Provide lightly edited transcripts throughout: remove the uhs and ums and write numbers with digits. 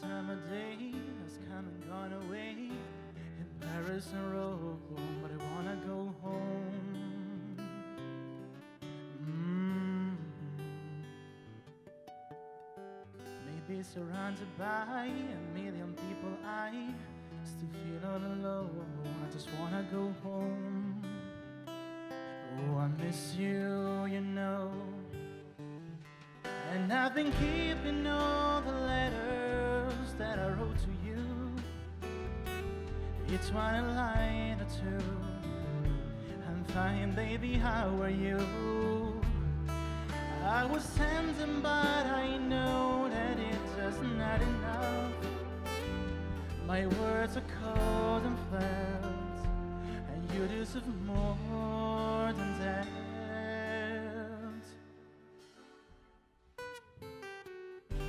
summer day has come and gone away in Paris and Rome, but I wanna go home. Mm. Maybe surrounded by a million people, I still feel all alone. I just wanna go home. Oh, I miss you, you know. And I've been keeping all the letters that I wrote to you. Each one a line or two. I'm fine, baby, how are you? I was sending, but I know that it's just not enough. My words are cold and flat, and you deserve more than that.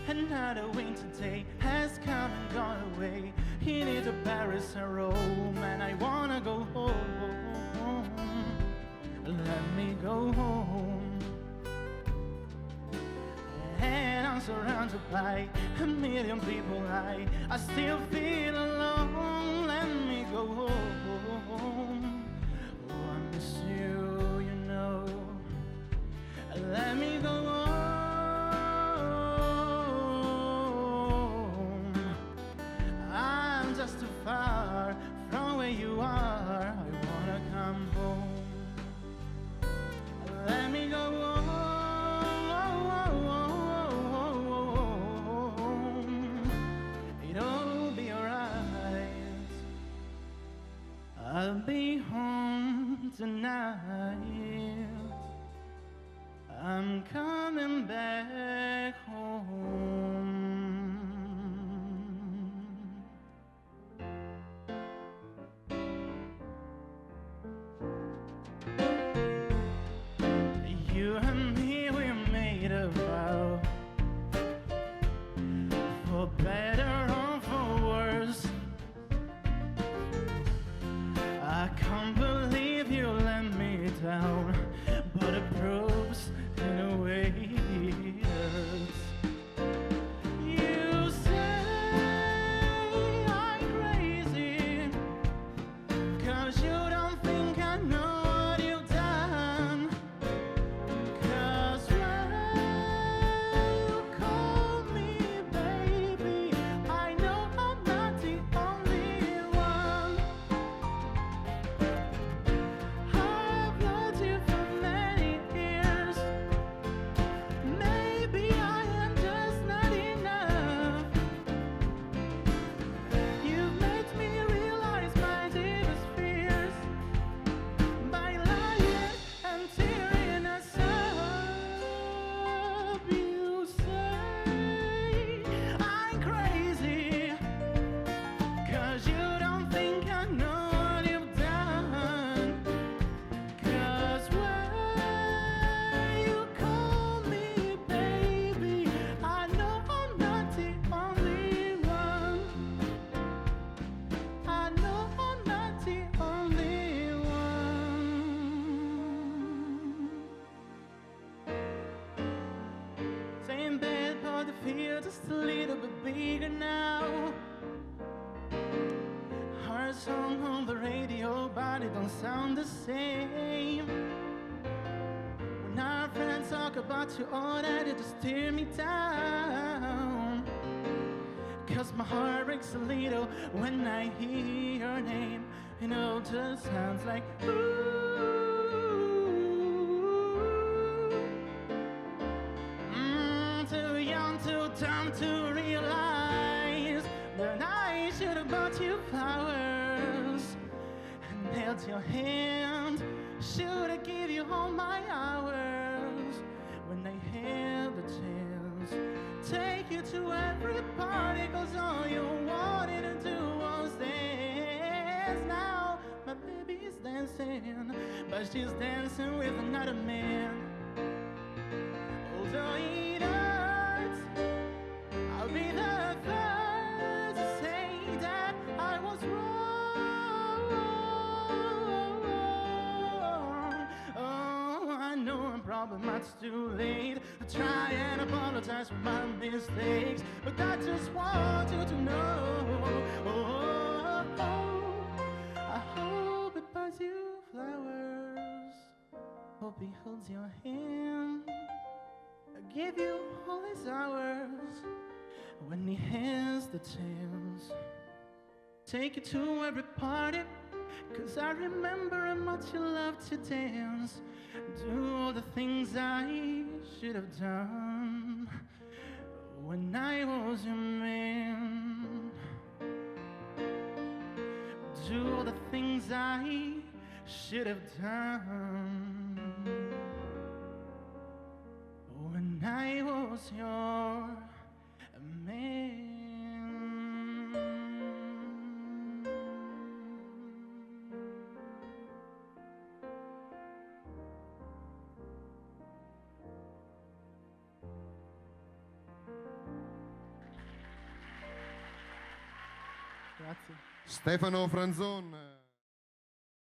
Another winter day has come and gone away. He needs a Paris and Rome, and I wanna go home. Let me go home. And I'm surrounded by a million people. I still feel alone. Let me go home. Oh, I miss you, you know. Let me go home. I'm just too far from where you are. I wanna come home. Let me go home. It'll be alright. I'll be home tonight. I'm coming back home. You and me, we made a vow, for better or for worse. I can't believe you let me down, but it proves in a way it hurts. You say I'm crazy, 'cause you don't think I know what you've done. 'Cause when you call me baby, I know I'm not the only one. I've loved you for many years. Maybe I am just not enough. You've made me realize my deepest fears by lying and tearing us up. You say I'm crazy, 'cause you don't think I know what you've done. 'Cause when you call me baby, I know I'm not the only one. I know I'm not the only one. Same bed, but the feel just a little bit bigger now. Our song on the radio, but it don't sound the same. When our friends talk about you, all that it just tear me down. 'Cause my heart breaks a little when I hear your name. You know, it just sounds like ooh. Too young, too dumb to realize that I should have bought you flowers and held your hand. Should I give you all my hours when I had the chance? Take you to every party, 'cause all you wanted to do was dance. Now my baby's dancing, but she's dancing with another man. Although it hurts, I'll be the first to say that I was wrong. Oh, I know I'm now, but much too late to try and apologize for my mistakes. But I just want you to know, I hope it buys you flowers. Hope he holds your hand, give you all his hours when he has the chance. Take you to every party, 'cause I remember how much you loved to dance. Do all the things I should have done when I was your man. Do all the things I should have done when I was your man. Grazie. Stefano Franzon.